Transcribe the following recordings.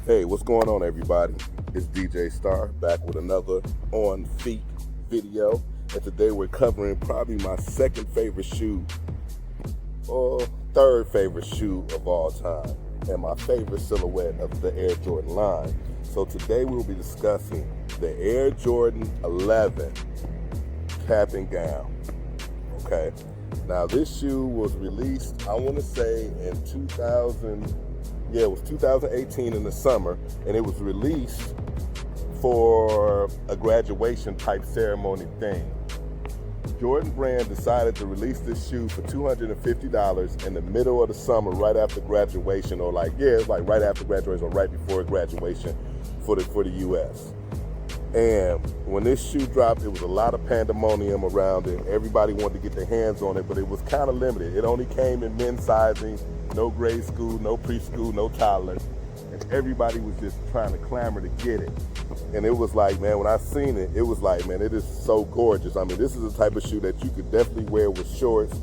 Hey, what's going on, everybody? It's DJ Star back with another On Feet video. And today we're covering probably my second favorite shoe or third favorite shoe of all time and my favorite silhouette of the Air Jordan line. So today we'll be discussing the Air Jordan 11 cap and gown. Okay. Now this shoe was released, I want to say in 2018 in the summer, and it was released for a graduation type ceremony thing. Jordan Brand decided to release this shoe for $250 in the middle of the summer, right after graduation, or it's like right after graduation or right before graduation for the US. And when this shoe dropped, it was a lot of pandemonium around it. Everybody wanted to get their hands on it, but it was kind of limited. It only came in men's sizing, no grade school, no preschool, no toddler. And everybody was just trying to clamor to get it. And it was like, man, when I seen it, it was like, man, it is so gorgeous. I mean, this is the type of shoe that you could definitely wear with shorts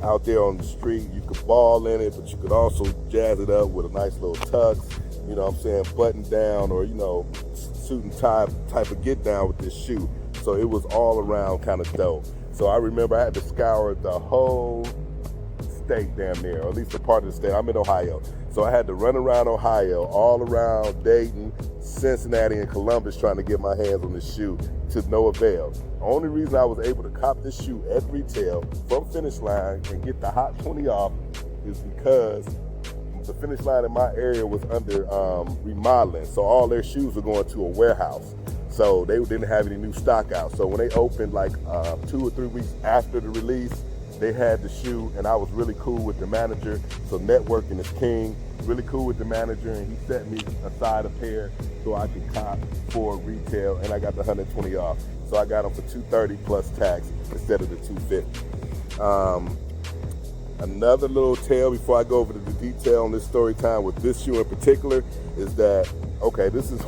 out there on the street. You could ball in it, but you could also jazz it up with a nice little tux, you know what I'm saying, button down, or, suit and tie type of get down with this shoe. So it was all around kind of dope. So I remember I had to scour the whole state damn near, or at least a part of the state. I'm in Ohio. So I had to run around Ohio, all around Dayton, Cincinnati, and Columbus trying to get my hands on this shoe to no avail. The only reason I was able to cop this shoe at retail from Finish Line and get the hot 20 off is because the Finish Line in my area was under remodeling, so all their shoes were going to a warehouse. So they didn't have any new stock out. So when they opened 2 or 3 weeks after the release, they had the shoe, and I was really cool with the manager. So networking is king. Really cool with the manager, and he set me aside a pair so I could cop for retail, and I got the 120 off. So I got them for $230 plus tax instead of the $250. Another little tale before I go over to the detail on this story time with this shoe in particular is that, okay, this is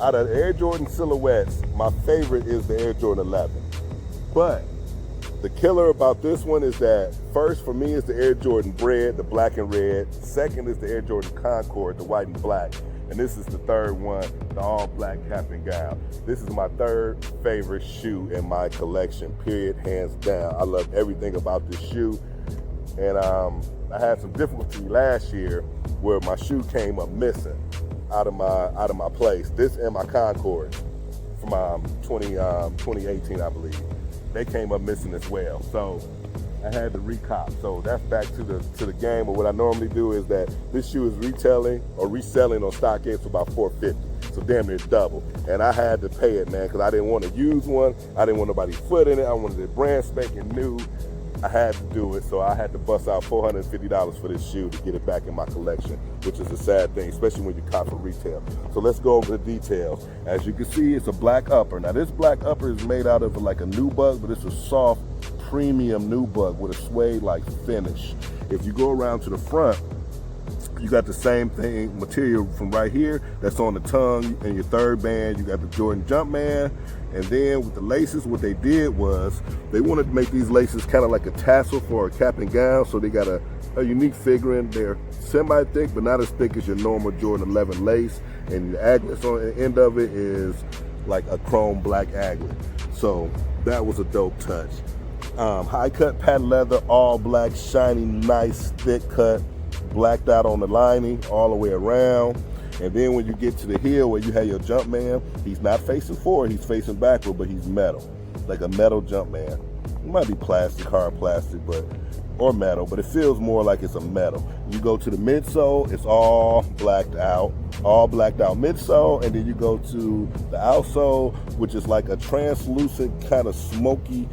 out of Air Jordan silhouettes, my favorite is the Air Jordan 11. But the killer about this one is that first for me is the Air Jordan Bread, the black and red. Second is the Air Jordan Concord, the white and black. And this is the third one, the all black cap and gown. This is my third favorite shoe in my collection, period, hands down. I love everything about this shoe. And I had some difficulty last year where my shoe came up missing out of my place. This and my Concord from 2018, I believe. They came up missing as well. So I had to recop. So that's back to the game. But what I normally do is that this shoe is retailing or reselling on StockX for about $450. So damn near double. And I had to pay it, man, because I didn't want to use one. I didn't want nobody's foot in it. I wanted it brand spanking new. I had to do it, so I had to bust out $450 for this shoe to get it back in my collection, which is a sad thing, especially when you cop for retail. So let's go over the details. As you can see, it's a black upper. Now this black upper is made out of like a nubuck, but it's a soft, premium nubuck with a suede-like finish. If you go around to the front, you got the same thing, material from right here that's on the tongue and your third band. You got the Jordan Jumpman. And then with the laces, what they did was they wanted to make these laces kind of like a tassel for a cap and gown. So they got a unique figuring. They're semi-thick, but not as thick as your normal Jordan 11 lace. And the aglets on the end of it is like a chrome black aglet. So that was a dope touch. High cut patent leather, all black, shiny, nice, thick cut. Blacked out on the lining all the way around. And then when you get to the heel where you have your Jumpman, he's not facing forward, he's facing backward, but he's metal, like a metal Jumpman. It might be plastic, hard plastic, or metal, but it feels more like it's a metal. You go to the midsole, it's all blacked out midsole, and then you go to the outsole, which is like a translucent kind of smoky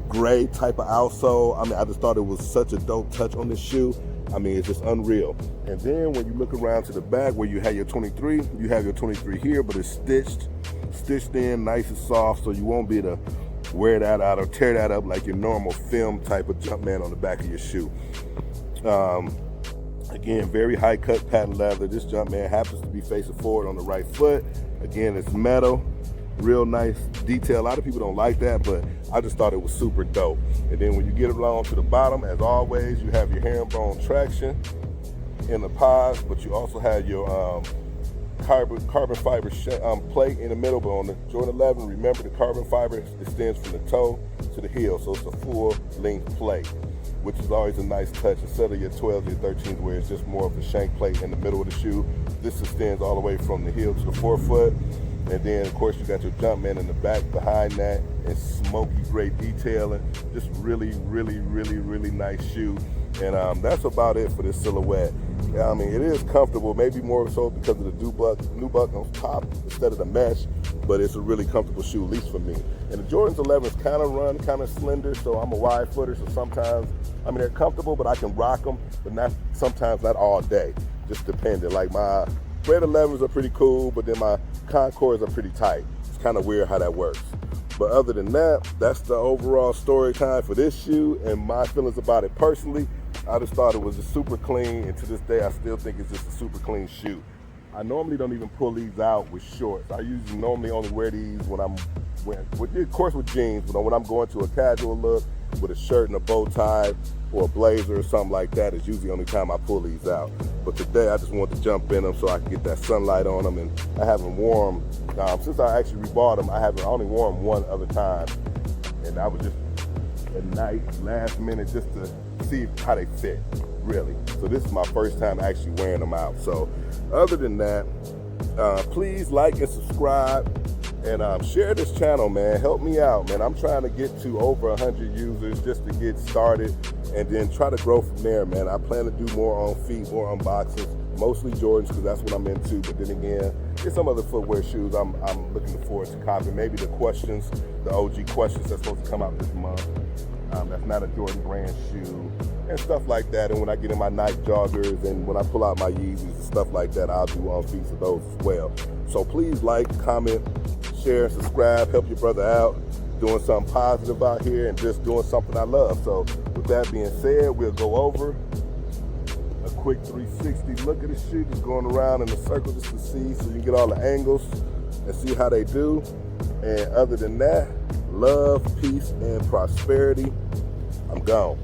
gray type of outsole. I mean, I just thought it was such a dope touch on this shoe. I mean, it's just unreal. And then when you look around to the back where you have your 23, you have your 23 here, but it's stitched in nice and soft, so you won't be able to wear that out or tear that up like your normal film type of Jumpman on the back of your shoe. Again, very high cut patent leather. This Jumpman happens to be facing forward on the right foot. Again, it's metal. Real nice detail. A lot of people don't like that, but I just thought it was super dope. And then when you get along to the bottom, as always, you have your herringbone traction. in the pods, but you also have your carbon fiber plate in the middle. But on the Jordan 11, remember the carbon fiber extends from the toe to the heel, so it's a full length plate, which is always a nice touch instead of your 12s or 13s where it's just more of a shank plate in the middle of the shoe. This extends all the way from the heel to the forefoot. And then, of course, you got your Jumpman in the back behind that, and smoky gray detailing. Just really, really, really, really nice shoe. And that's about it for this silhouette. I mean, it is comfortable, maybe more so because of the nubuck on top instead of the mesh, but it's a really comfortable shoe, at least for me. And the Jordans 11s kind of run kind of slender, so I'm a wide footer, so sometimes, I mean, they're comfortable, but I can rock them, but sometimes not all day, just depending. Like my red 11s are pretty cool, but then my Concords are pretty tight. It's kind of weird how that works. But other than that, that's the overall story time for this shoe and my feelings about it personally. I just thought it was just super clean, and to this day, I still think it's just a super clean shoe. I normally don't even pull these out with shorts. I usually normally only wear these when I'm wearing, of course with jeans, but when I'm going to a casual look with a shirt and a bow tie or a blazer or something like that is usually the only time I pull these out. But today I just wanted to jump in them so I can get that sunlight on them, and I haven't worn them, since I actually rebought them, I only worn them one other time, and I was just at night, last minute, just to see how they fit, really. So this is my first time actually wearing them out. So other than that, please like and subscribe, and share this channel, man. Help me out, man. I'm trying to get to over 100 users just to get started, and then try to grow from there, man. I plan to do more on feet, more unboxings, mostly Jordans because that's what I'm into. But then again, there's some other footwear shoes I'm looking forward to copying. Maybe the questions, the OG questions that's supposed to come out this month. That's not a Jordan brand shoe and stuff like that. And when I get in my Nike joggers and when I pull out my Yeezys and stuff like that, I'll do on feet of those as well. So please like, comment, share, and subscribe. Help your brother out doing something positive out here and just doing something I love. So with that being said, we'll go over a quick 360 look at the shoe, just going around in a circle just to see, so you can get all the angles and see how they do. And other than that, love, peace, and prosperity. I'm gone.